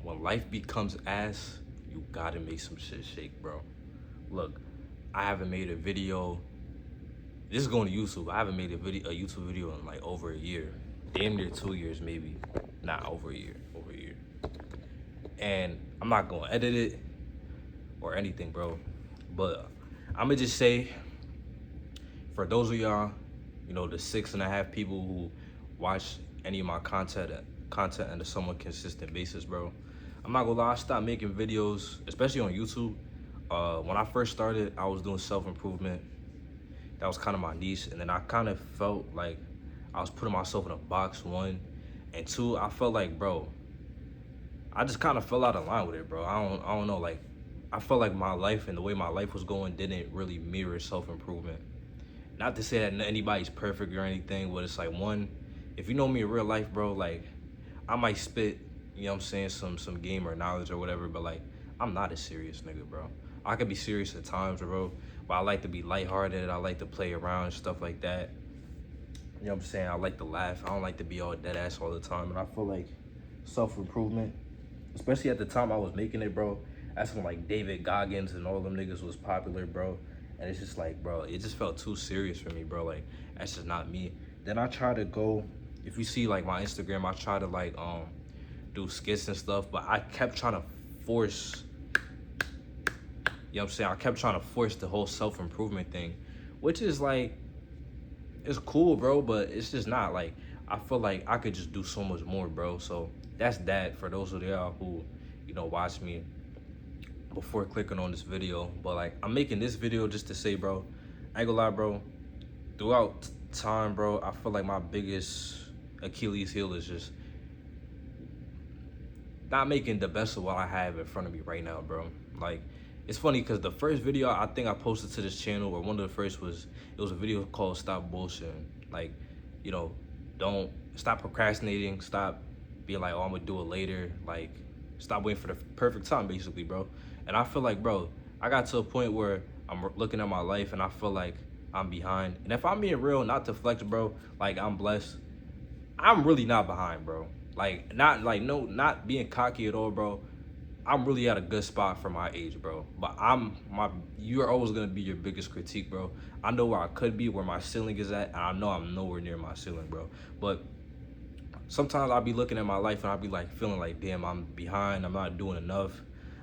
when life becomes ass, you gotta make some shit shake, bro. Look, I haven't made a video. This is going to YouTube. I haven't made a YouTube video in like over a year. Damn near 2 years, maybe. Not over a year. Over a year. And I'm not gonna edit it or anything, bro. But I'ma just say, for those of y'all, you know, the 6.5 people who watch any of my content on a somewhat consistent basis, bro. I'm not gonna lie, I stopped making videos, especially on YouTube. When I first started, I was doing self-improvement. That was kind of my niche, and then I kind of felt like I was putting myself in a box, one, and two, I felt like, bro, I just kind of fell out of line with it, bro. I don't know, like, I felt like my life and the way my life was going didn't really mirror self-improvement. Not to say that anybody's perfect or anything, but it's like, one, if you know me in real life, bro, like, I might spit, you know what I'm saying, some gamer knowledge or whatever, but like, I'm not a serious nigga, bro. I could be serious at times, bro, but I like to be lighthearted. I like to play around and stuff like that. You know what I'm saying? I like to laugh. I don't like to be all dead ass all the time. And I feel like self-improvement, especially at the time I was making it, bro, that's when like David Goggins and all them niggas was popular, bro. And it's just like, bro, it just felt too serious for me, bro. Like, that's just not me. Then I try to go, if you see like my Instagram, I try to like do skits and stuff, but I kept trying to force, you know what I'm saying? I kept trying to force the whole self-improvement thing, which is like, it's cool, bro, but it's just not like, I feel like I could just do so much more, bro. So that's that for those of y'all who, you know, watch me before clicking on this video. But like, I'm making this video just to say, bro, I ain't gonna lie, bro, throughout time, bro, I feel like my biggest Achilles heel is just not making the best of what I have in front of me right now, bro. Like, it's funny because the first video I think I posted to this channel, or one of the first, was, it was a video called Stop Bullshitting. Like, you know, don't stop procrastinating, stop being like, oh, I'm gonna do it later. Like, stop waiting for the perfect time, basically, bro. And I feel like, bro, I got to a point where I'm looking at my life and I feel like I'm behind. And if I'm being real, not to flex, bro, like, I'm blessed, I'm really not behind, bro. Like, not being cocky at all, bro. I'm really at a good spot for my age, bro. But you're always gonna be your biggest critique, bro. I know where I could be, where my ceiling is at, and I know I'm nowhere near my ceiling, bro. But sometimes I'll be looking at my life and I'll be like feeling like, damn, I'm behind, I'm not doing enough,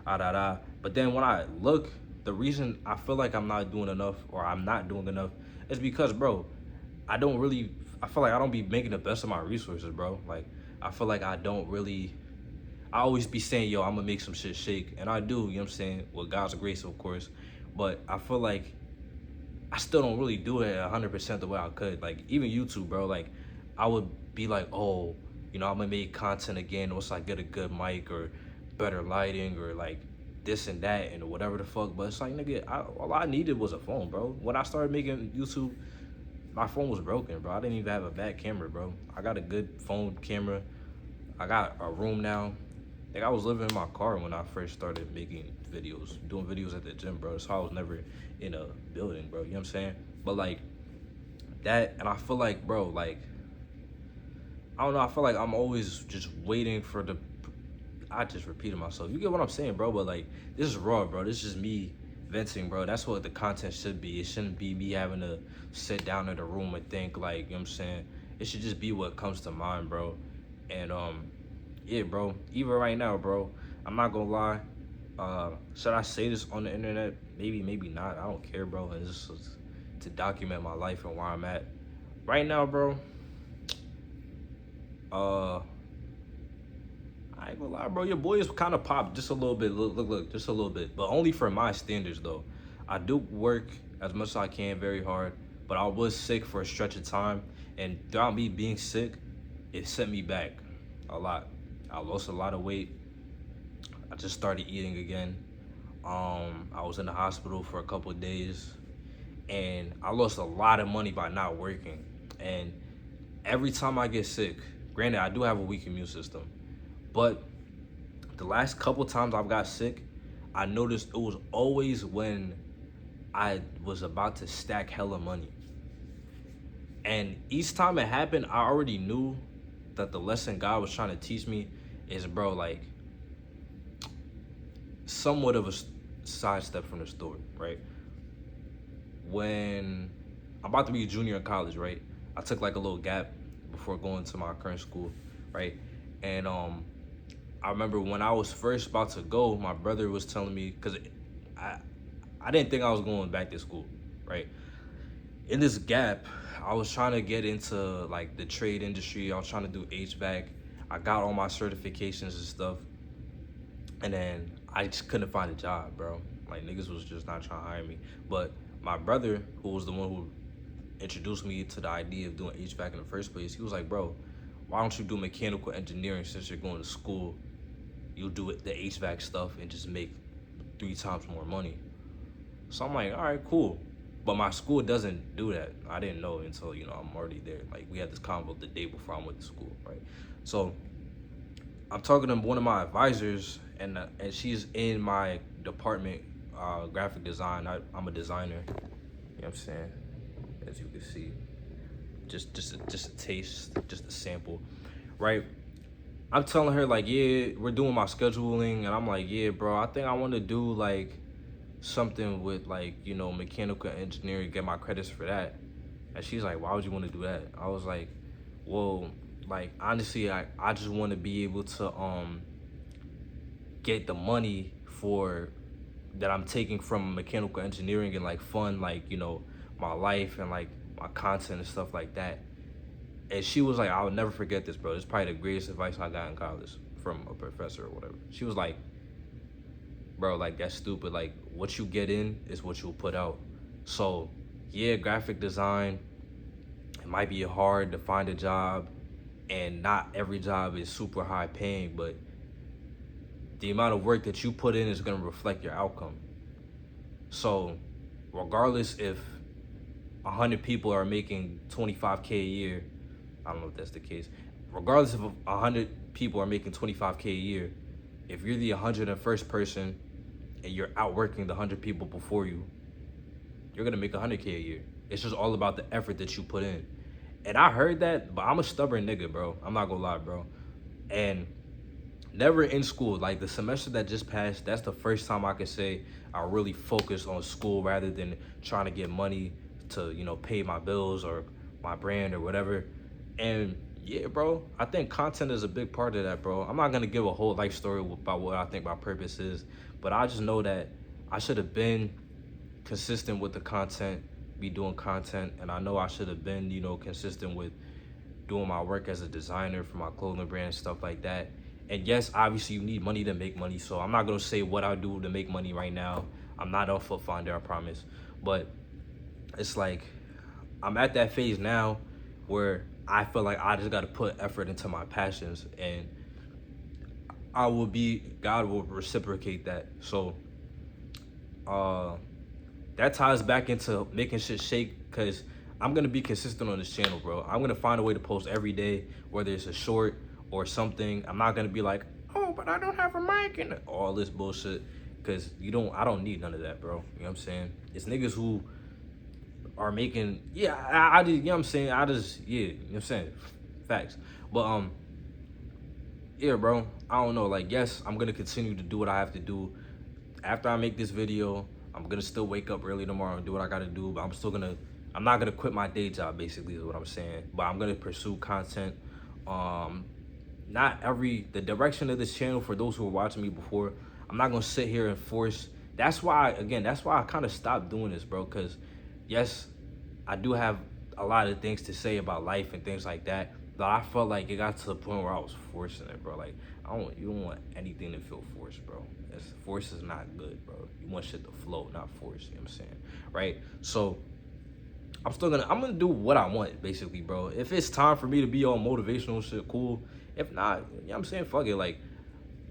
But then when I look, the reason I feel like I'm not doing enough, or I'm not doing enough, is because, bro, I feel like I don't be making the best of my resources, bro. Like, I feel like I always be saying, yo, I'm gonna make some shit shake. And I do, you know what I'm saying? With God's grace, of course. But I feel like I still don't really do it 100% the way I could. Like, even YouTube, bro, like, I would be like, oh, you know, I'm gonna make content again once I get a good mic or better lighting or like this and that and whatever the fuck. But it's like, nigga, all I needed was a phone, bro. When I started making YouTube, my phone was broken, bro. I didn't even have a bad camera, bro. I got a good phone camera. I got a room now. Like, I was living in my car when I first started making videos, doing videos at the gym, bro. So I was never in a building, bro. You know what I'm saying? But like that, and I feel like, bro, like, I don't know, I feel like I'm always just waiting for I just repeated myself. You get what I'm saying, bro? But like, this is raw, bro. This is me venting, bro. That's what the content should be. It shouldn't be me having to sit down in the room and think, like, you know what I'm saying? It should just be what comes to mind, bro. And yeah, bro, even right now, bro, I'm not gonna lie, should I say this on the internet? Maybe, maybe not. I don't care, bro. It's just to document my life and where I'm at right now, bro. I ain't gonna lie, bro, your boy is kind of popped just a little bit. Look, just a little bit, but only for my standards, though. I do work as much as I can, very hard, but I was sick for a stretch of time, and throughout me being sick, it set me back a lot. I lost a lot of weight. I just started eating again. I was in the hospital for a couple of days, and I lost a lot of money by not working. And every time I get sick, granted, I do have a weak immune system, but the last couple times I've got sick, I noticed it was always when I was about to stack hella money. And each time it happened, I already knew that the lesson God was trying to teach me is, bro, like, somewhat of a sidestep from the story, right? When I'm about to be a junior in college, right? I took like a little gap before going to my current school, right? And I remember when I was first about to go, my brother was telling me, because I I didn't think I was going back to school, right? In this gap, I was trying to get into like the trade industry. I was trying to do HVAC. I got all my certifications and stuff, and then I just couldn't find a job, bro. Like niggas was just not trying to hire me. But my brother, who was the one who introduced me to the idea of doing HVAC in the first place, he was like, bro, why don't you do mechanical engineering since you're going to school? You'll do it, the HVAC stuff, and just make 3 times more money. So I'm like, all right, cool. But my school doesn't do that. I didn't know until, I'm already there. Like, we had this convo the day before I went to school, right? So I'm talking to one of my advisors, and she's in my department, graphic design. I'm a designer. You know what I'm saying? As you can see, just a taste, just a sample, right? I'm telling her like, yeah, we're doing my scheduling, and I'm like, yeah, bro, I think I want to do like something with like, mechanical engineering, get my credits for that. And she's like, why would you want to do that? I was like, well, like honestly, I just want to be able to get the money for that I'm taking from mechanical engineering and like fund like, my life and like my content and stuff like that. And she was like, I'll never forget this, bro. It's probably the greatest advice I got in college from a professor or whatever. She was like, bro, like that's stupid. Like what you get in is what you'll put out. So yeah, graphic design, it might be hard to find a job, and not every job is super high paying, but the amount of work that you put in is gonna reflect your outcome. So regardless if 100 people are making 25K a year, I don't know if that's the case. Regardless if 100 people are making 25K a year, if you're the 101st person and you're outworking the 100 people before you, you're gonna make 100K a year. It's just all about the effort that you put in. And I heard that, but I'm a stubborn nigga, bro. I'm not gonna lie, bro. And never in school, like the semester that just passed, that's the first time I could say I really focused on school rather than trying to get money to, pay my bills or my brand or whatever. And yeah, bro, I think content is a big part of that, bro. I'm not gonna give a whole life story about what I think my purpose is, but I just know that I should have been consistent with the content, be doing content, and I know I should have been, consistent with doing my work as a designer for my clothing brand and stuff like that. And yes, obviously you need money to make money, so I'm not gonna say what I do to make money right now. I'm not a foot finder, I promise. But it's like I'm at that phase now where I feel like I just gotta put effort into my passions, and God will reciprocate that. So that ties back into making shit shake, because I'm gonna be consistent on this channel, bro. I'm gonna find a way to post every day, whether it's a short or something. I'm not gonna be like, oh, but I don't have a mic and all this bullshit, because I don't need none of that, bro. You know what I'm saying? It's niggas who are making, yeah, I just, you know what I'm saying? Yeah, you know what I'm saying? Facts. But yeah, bro, I don't know. Like, yes, I'm gonna continue to do what I have to do. After I make this video, I'm gonna still wake up early tomorrow and do what I gotta do, but I'm not gonna quit my day job, basically, is what I'm saying. But I'm gonna pursue content. The direction of this channel, for those who were watching me before, I'm not gonna sit here and force. That's why I kind of stopped doing this, bro, because yes, I do have a lot of things to say about life and things like that, but I felt like it got to the point where I was forcing it, bro. Like, you don't want anything to feel forced, bro. Force is not good, bro. You want shit to flow, not force, you know what I'm saying? Right? So I'm gonna do what I want, basically, bro. If it's time for me to be on motivational shit, cool. If not, you know what I'm saying? Fuck it. Like,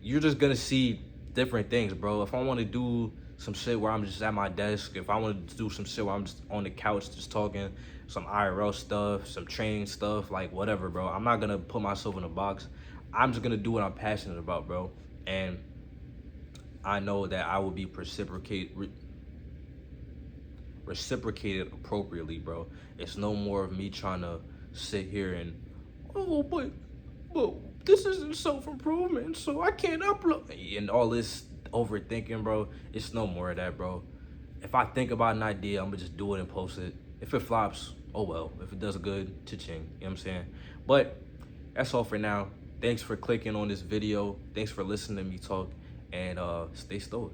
you're just gonna see different things, bro. If I want to do some shit where I'm just at my desk, if I want to do some shit where I'm just on the couch just talking, some IRL stuff, some training stuff, like whatever, bro. I'm not gonna put myself in a box. I'm just gonna do what I'm passionate about, bro. And I know that I will be reciprocated appropriately, bro. It's no more of me trying to sit here and, oh, but this isn't self-improvement, so I can't upload, and all this. overthinking, bro. It's no more of that, bro. If I think about an idea, I'm gonna just do it and post it. If it flops, oh well. If it does good, cha-ching. You know what I'm saying? But that's all for now. Thanks for clicking on this video. Thanks for listening to me talk. And stay stoic.